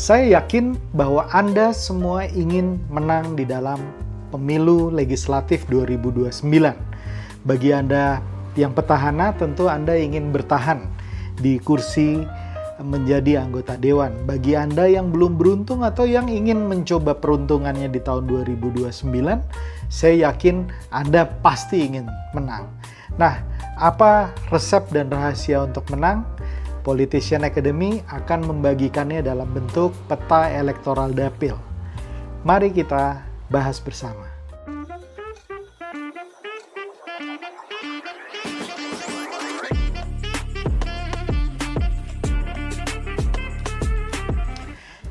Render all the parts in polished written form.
Saya yakin bahwa Anda semua ingin menang di dalam pemilu legislatif 2029. Bagi Anda yang petahana, tentu Anda ingin bertahan di kursi menjadi anggota dewan. Bagi Anda yang belum beruntung atau yang ingin mencoba peruntungannya di tahun 2029, saya yakin Anda pasti ingin menang. Nah, apa resep dan rahasia untuk menang? Politician Academy akan membagikannya dalam bentuk peta elektoral dapil. Mari kita bahas bersama.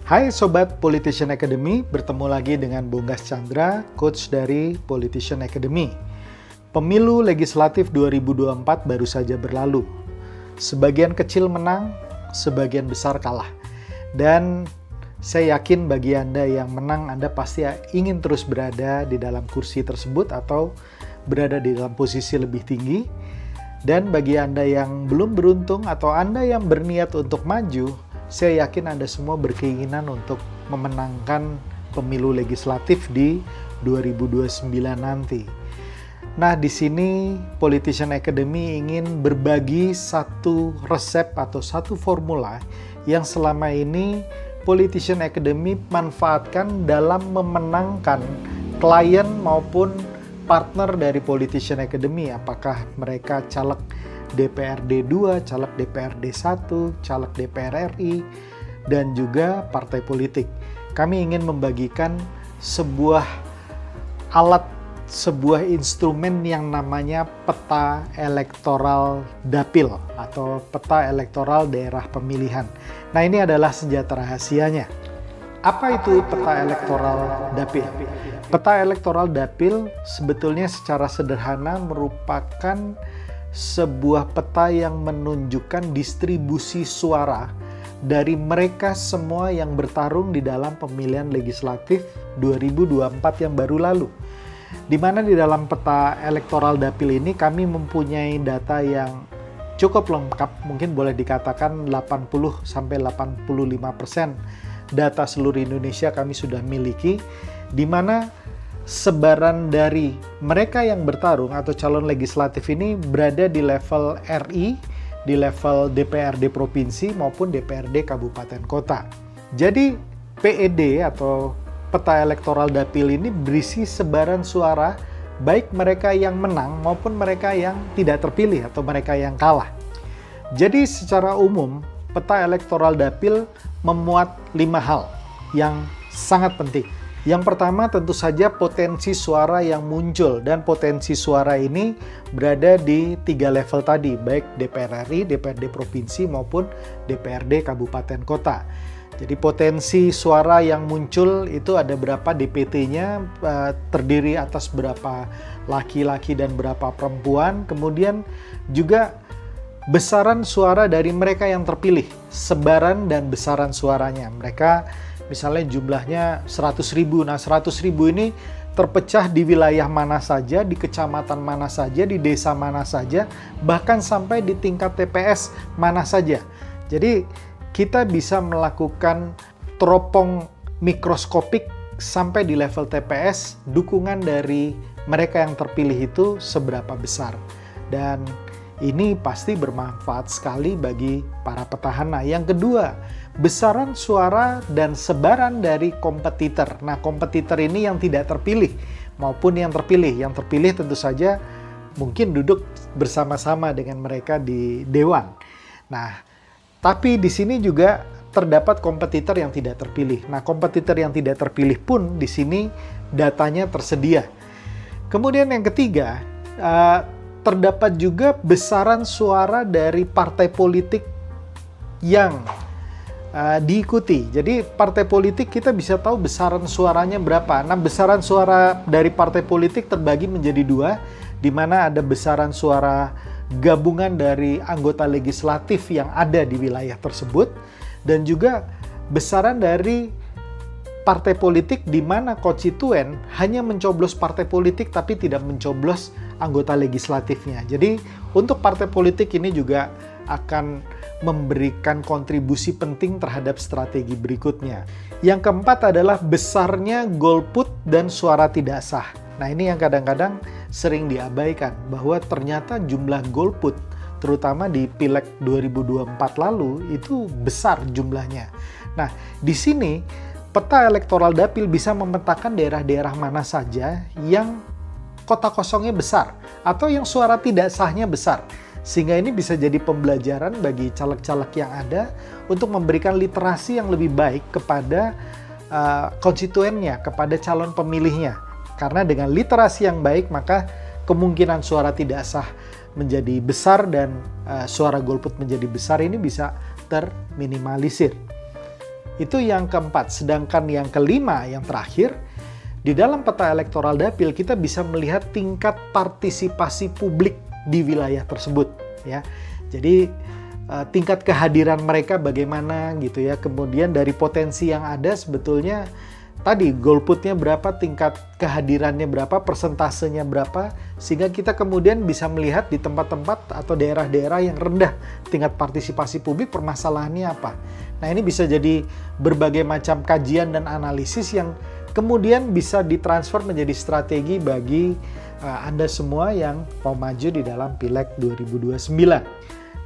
Hai Sobat Politician Academy, bertemu lagi dengan Bonggas Chandra, coach dari Politician Academy. Pemilu legislatif 2024 baru saja berlalu. Sebagian kecil menang, sebagian besar kalah. Dan saya yakin bagi Anda yang menang, Anda pasti ingin terus berada di dalam kursi tersebut atau berada di dalam posisi lebih tinggi. Dan bagi Anda yang belum beruntung atau Anda yang berniat untuk maju, saya yakin Anda semua berkeinginan untuk memenangkan pemilu legislatif di 2029 nanti. Nah, di sini Politician Academy ingin berbagi satu resep atau satu formula yang selama ini Politician Academy manfaatkan dalam memenangkan klien maupun partner dari Politician Academy. Apakah mereka caleg DPRD 2, caleg DPRD 1, caleg DPR RI, dan juga partai politik. Kami ingin membagikan sebuah alat, sebuah instrumen yang namanya peta elektoral dapil atau peta elektoral daerah pemilihan. Nah, ini adalah senjata rahasianya. Apa itu peta elektoral dapil? Peta elektoral dapil sebetulnya secara sederhana merupakan sebuah peta yang menunjukkan distribusi suara dari mereka semua yang bertarung di dalam pemilihan legislatif 2024 yang baru lalu. Di mana di dalam peta elektoral dapil ini kami mempunyai data yang cukup lengkap, mungkin boleh dikatakan 80-85% data seluruh Indonesia kami sudah miliki, di mana sebaran dari mereka yang bertarung atau calon legislatif ini berada di level RI, di level DPRD provinsi maupun DPRD kabupaten kota. Jadi PED atau peta elektoral dapil ini berisi sebaran suara baik mereka yang menang maupun mereka yang tidak terpilih atau mereka yang kalah. Jadi secara umum peta elektoral dapil memuat 5 hal yang sangat penting. Yang pertama tentu saja potensi suara yang muncul, dan potensi suara ini berada di 3 level tadi, baik DPR RI, DPRD provinsi maupun DPRD kabupaten kota. Jadi potensi suara yang muncul itu ada berapa DPT-nya, terdiri atas berapa laki-laki dan berapa perempuan, kemudian juga besaran suara dari mereka yang terpilih, sebaran dan besaran suaranya. Mereka misalnya jumlahnya 100.000. Nah, 100.000 ini terpecah di wilayah mana saja, di kecamatan mana saja, di desa mana saja, bahkan sampai di tingkat TPS mana saja. Jadi, kita bisa melakukan teropong mikroskopik sampai di level TPS, dukungan dari mereka yang terpilih itu seberapa besar. Dan ini pasti bermanfaat sekali bagi para petahana. Yang kedua, besaran suara dan sebaran dari kompetitor. Nah, kompetitor ini yang tidak terpilih maupun yang terpilih. Yang terpilih tentu saja mungkin duduk bersama-sama dengan mereka di dewan. Nah, tapi di sini juga terdapat kompetitor yang tidak terpilih. Nah, kompetitor yang tidak terpilih pun di sini datanya tersedia. Kemudian yang ketiga, terdapat juga besaran suara dari partai politik yang diikuti. Jadi partai politik kita bisa tahu besaran suaranya berapa. Nah, besaran suara dari partai politik terbagi menjadi 2, di mana ada besaran suara gabungan dari anggota legislatif yang ada di wilayah tersebut, dan juga besaran dari partai politik di mana konstituen hanya mencoblos partai politik tapi tidak mencoblos anggota legislatifnya. Jadi untuk partai politik ini juga akan memberikan kontribusi penting terhadap strategi berikutnya. Yang keempat adalah besarnya golput dan suara tidak sah. Nah, ini yang kadang-kadang sering diabaikan, bahwa ternyata jumlah golput terutama di Pileg 2024 lalu itu besar jumlahnya. Nah, di sini peta elektoral dapil bisa memetakan daerah-daerah mana saja yang kota kosongnya besar atau yang suara tidak sahnya besar. Sehingga ini bisa jadi pembelajaran bagi caleg-caleg yang ada untuk memberikan literasi yang lebih baik kepada konstituennya, kepada calon pemilihnya. Karena dengan literasi yang baik, maka kemungkinan suara tidak sah menjadi besar dan suara golput menjadi besar ini bisa terminimalisir. Itu yang keempat. Sedangkan yang kelima, yang terakhir, di dalam peta elektoral dapil kita bisa melihat tingkat partisipasi publik di wilayah tersebut, ya. Jadi tingkat kehadiran mereka bagaimana gitu ya. Kemudian dari potensi yang ada sebetulnya tadi golputnya berapa, tingkat kehadirannya berapa, persentasenya berapa, sehingga kita kemudian bisa melihat di tempat-tempat atau daerah-daerah yang rendah tingkat partisipasi publik permasalahannya apa. Nah, ini bisa jadi berbagai macam kajian dan analisis yang kemudian bisa ditransfer menjadi strategi bagi Anda semua yang mau maju di dalam Pileg 2029.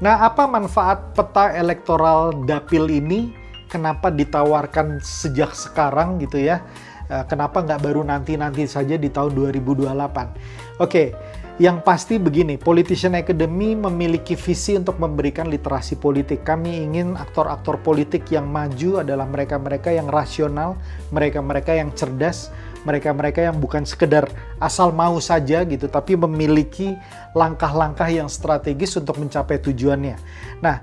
Nah, apa manfaat peta elektoral dapil ini? Kenapa ditawarkan sejak sekarang gitu ya? Kenapa nggak baru nanti-nanti saja di tahun 2028? Oke, yang pasti begini, Politician Academy memiliki visi untuk memberikan literasi politik. Kami ingin aktor-aktor politik yang maju adalah mereka-mereka yang rasional, mereka-mereka yang cerdas, mereka-mereka yang bukan sekedar asal mau saja gitu, tapi memiliki langkah-langkah yang strategis untuk mencapai tujuannya. Nah,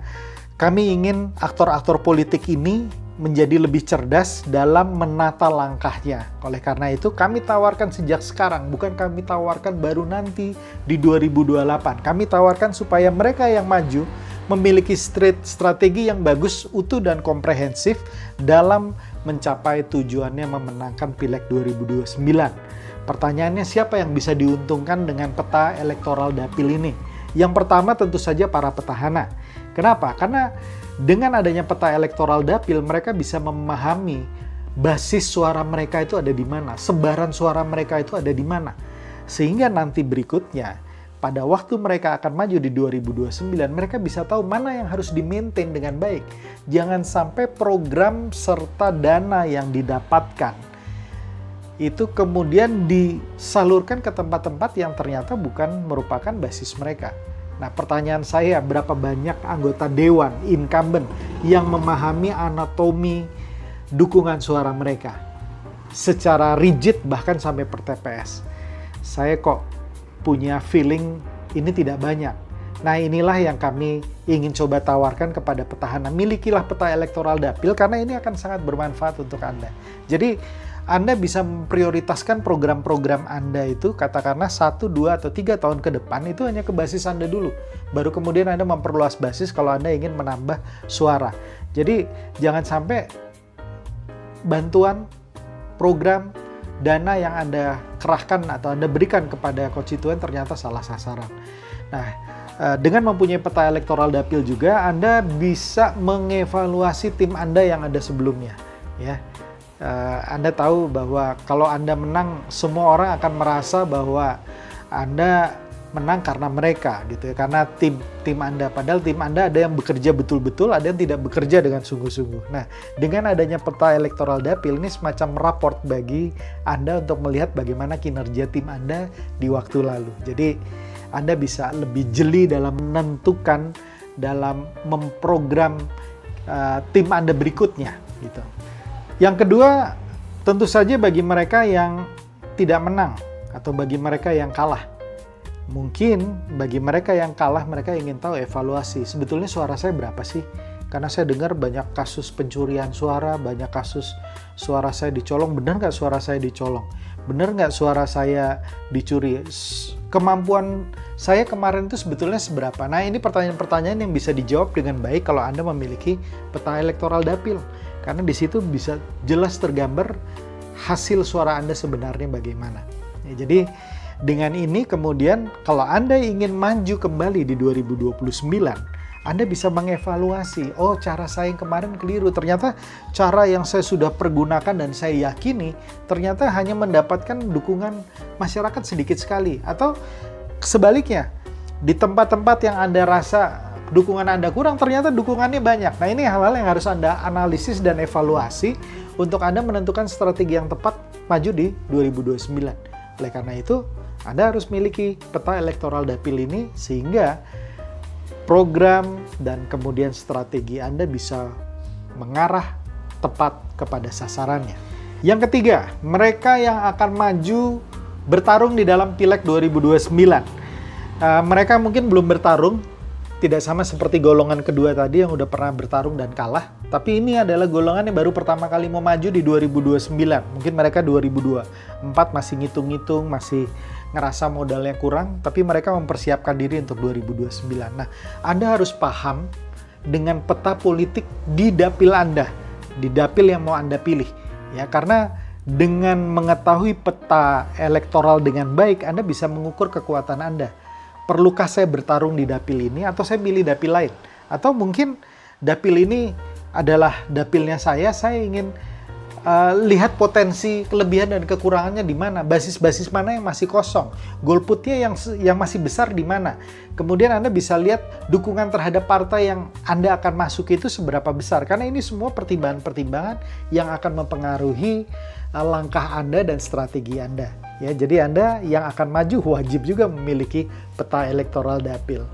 kami ingin aktor-aktor politik ini menjadi lebih cerdas dalam menata langkahnya. Oleh karena itu, kami tawarkan sejak sekarang, bukan kami tawarkan baru nanti di 2028. Kami tawarkan supaya mereka yang maju memiliki strategi yang bagus, utuh, dan komprehensif dalam mencapai tujuannya memenangkan Pileg 2029. Pertanyaannya, siapa yang bisa diuntungkan dengan peta elektoral dapil ini? Yang pertama tentu saja para petahana. Kenapa? Karena dengan adanya peta elektoral dapil, mereka bisa memahami basis suara mereka itu ada di mana, sebaran suara mereka itu ada di mana. Sehingga nanti berikutnya, pada waktu mereka akan maju di 2029, mereka bisa tahu mana yang harus di-maintain dengan baik. Jangan sampai program serta dana yang didapatkan itu kemudian disalurkan ke tempat-tempat yang ternyata bukan merupakan basis mereka. Nah, pertanyaan saya, berapa banyak anggota dewan incumbent yang memahami anatomi dukungan suara mereka secara rigid bahkan sampai per TPS? Saya kok punya feeling ini tidak banyak. Nah, inilah yang kami ingin coba tawarkan kepada petahana. Milikilah peta elektoral dapil karena ini akan sangat bermanfaat untuk Anda. Jadi, Anda bisa memprioritaskan program-program Anda itu katakanlah 1, 2, atau 3 tahun ke depan itu hanya ke basis Anda dulu. Baru kemudian Anda memperluas basis kalau Anda ingin menambah suara. Jadi jangan sampai bantuan, program, dana yang Anda kerahkan atau Anda berikan kepada konstituen ternyata salah sasaran. Nah, dengan mempunyai peta elektoral dapil juga Anda bisa mengevaluasi tim Anda yang ada sebelumnya, ya. Anda tahu bahwa kalau Anda menang, semua orang akan merasa bahwa Anda menang karena mereka gitu ya, karena tim Anda. Padahal tim Anda ada yang bekerja betul-betul, ada yang tidak bekerja dengan sungguh-sungguh. Nah, dengan adanya peta elektoral dapil ini semacam raport bagi Anda untuk melihat bagaimana kinerja tim Anda di waktu lalu. Jadi Anda bisa lebih jeli dalam menentukan, dalam memprogram tim Anda berikutnya gitu. Yang kedua, tentu saja bagi mereka yang tidak menang atau bagi mereka yang kalah. Mungkin bagi mereka yang kalah, mereka ingin tahu evaluasi. Sebetulnya suara saya berapa sih? Karena saya dengar banyak kasus pencurian suara, banyak kasus suara saya dicolong. Benar nggak suara saya dicolong? Benar nggak suara saya dicuri? Kemampuan saya kemarin itu sebetulnya seberapa? Nah, ini pertanyaan-pertanyaan yang bisa dijawab dengan baik kalau Anda memiliki peta elektoral dapil. Karena di situ bisa jelas tergambar hasil suara Anda sebenarnya bagaimana. Ya, jadi dengan ini kemudian kalau Anda ingin maju kembali di 2029, Anda bisa mengevaluasi, oh cara saya yang kemarin keliru, ternyata cara yang saya sudah pergunakan dan saya yakini ternyata hanya mendapatkan dukungan masyarakat sedikit sekali. Atau sebaliknya, di tempat-tempat yang Anda rasa dukungan Anda kurang, ternyata dukungannya banyak. Nah, ini hal-hal yang harus Anda analisis dan evaluasi untuk Anda menentukan strategi yang tepat maju di 2029. Oleh karena itu, Anda harus miliki peta elektoral dapil ini sehingga program dan kemudian strategi Anda bisa mengarah tepat kepada sasarannya. Yang ketiga, mereka yang akan maju bertarung di dalam Pileg 2029. Mereka mungkin belum bertarung, tidak sama seperti golongan kedua tadi yang udah pernah bertarung dan kalah. Tapi ini adalah golongan yang baru pertama kali mau maju di 2029. Mungkin mereka 2024 masih ngitung-ngitung, masih ngerasa modalnya kurang, tapi mereka mempersiapkan diri untuk 2029. Nah, Anda harus paham dengan peta politik di dapil Anda, di dapil yang mau Anda pilih. Ya, karena dengan mengetahui peta elektoral dengan baik, Anda bisa mengukur kekuatan Anda. Perlukah saya bertarung di dapil ini atau saya pilih dapil lain? Atau mungkin dapil ini adalah dapilnya saya ingin lihat potensi kelebihan dan kekurangannya di mana, basis-basis mana yang masih kosong, golputnya yang masih besar di mana. Kemudian Anda bisa lihat dukungan terhadap partai yang Anda akan masuk itu seberapa besar, karena ini semua pertimbangan-pertimbangan yang akan mempengaruhi langkah Anda dan strategi Anda. Ya, jadi Anda yang akan maju wajib juga memiliki peta elektoral dapil.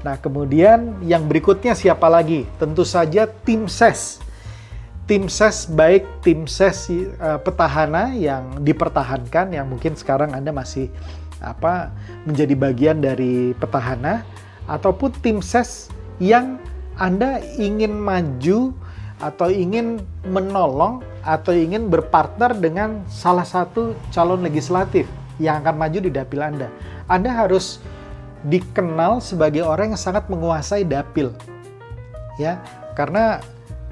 Nah, kemudian yang berikutnya siapa lagi? Tentu saja tim ses. Tim ses, baik tim ses petahana yang dipertahankan, yang mungkin sekarang Anda masih menjadi bagian dari petahana, ataupun tim ses yang Anda ingin maju atau ingin menolong atau ingin berpartner dengan salah satu calon legislatif yang akan maju di dapil Anda. Anda harus dikenal sebagai orang yang sangat menguasai dapil. Ya, karena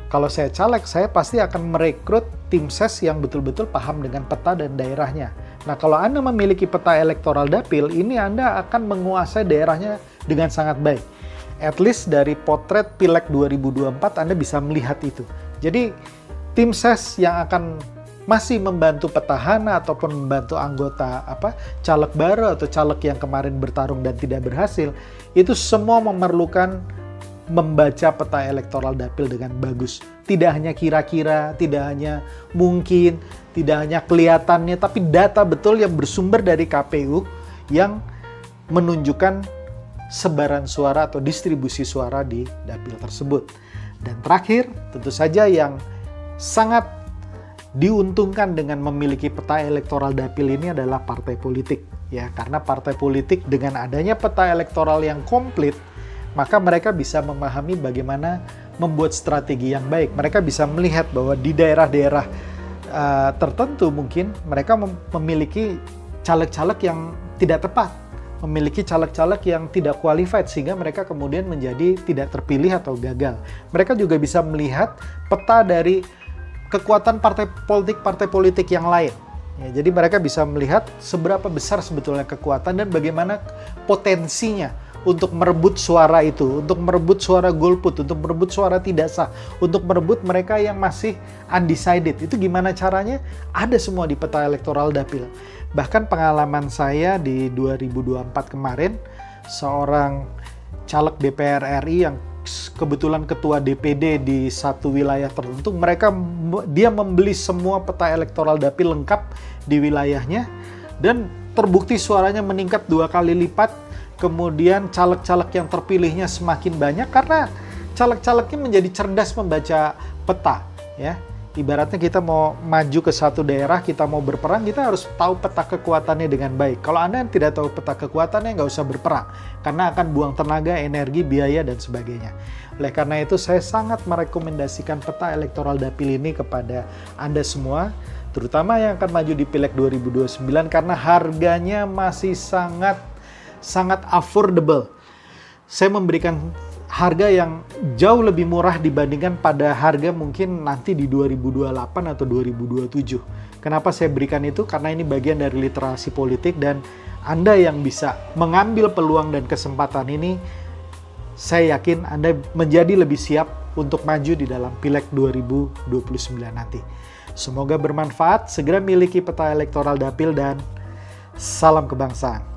kalau saya caleg, saya pasti akan merekrut tim ses yang betul-betul paham dengan peta dan daerahnya. Nah, kalau Anda memiliki peta elektoral dapil, ini Anda akan menguasai daerahnya dengan sangat baik. At least dari potret Pileg 2024, Anda bisa melihat itu. Jadi, tim ses yang akan masih membantu petahana ataupun membantu anggota caleg baru atau caleg yang kemarin bertarung dan tidak berhasil, itu semua memerlukan membaca peta elektoral dapil dengan bagus. Tidak hanya kira-kira, tidak hanya mungkin, tidak hanya kelihatannya, tapi data betul yang bersumber dari KPU yang menunjukkan sebaran suara atau distribusi suara di dapil tersebut. Dan terakhir, tentu saja yang sangat diuntungkan dengan memiliki peta elektoral dapil ini adalah partai politik. Ya, karena partai politik dengan adanya peta elektoral yang komplit, maka mereka bisa memahami bagaimana membuat strategi yang baik. Mereka bisa melihat bahwa di daerah-daerah tertentu mungkin mereka memiliki caleg-caleg yang tidak tepat, memiliki caleg-caleg yang tidak qualified, sehingga mereka kemudian menjadi tidak terpilih atau gagal. Mereka juga bisa melihat peta dari kekuatan partai politik yang lain. Ya, jadi mereka bisa melihat seberapa besar sebetulnya kekuatan dan bagaimana potensinya untuk merebut suara itu, untuk merebut suara golput, untuk merebut suara tidak sah, untuk merebut mereka yang masih undecided. Itu gimana caranya? Ada semua di peta elektoral dapil. Bahkan pengalaman saya di 2024 kemarin, seorang caleg DPR RI yang kebetulan ketua DPD di satu wilayah tertentu, dia membeli semua peta elektoral dapil lengkap di wilayahnya, dan terbukti suaranya meningkat 2 kali lipat. Kemudian caleg-caleg yang terpilihnya semakin banyak karena caleg-calegnya menjadi cerdas membaca peta. Ya, ibaratnya kita mau maju ke satu daerah, kita mau berperang, kita harus tahu peta kekuatannya dengan baik. Kalau Anda tidak tahu peta kekuatannya, nggak usah berperang, karena akan buang tenaga, energi, biaya, dan sebagainya. Oleh karena itu, saya sangat merekomendasikan peta elektoral dapil ini kepada Anda semua, terutama yang akan maju di Pileg 2029, karena harganya masih sangat affordable. Saya memberikan harga yang jauh lebih murah dibandingkan pada harga mungkin nanti di 2028 atau 2027. Kenapa saya berikan itu? Karena ini bagian dari literasi politik dan Anda yang bisa mengambil peluang dan kesempatan ini saya yakin Anda menjadi lebih siap untuk maju di dalam Pileg 2029 nanti. Semoga bermanfaat, segera miliki peta elektoral dapil dan salam kebangsaan.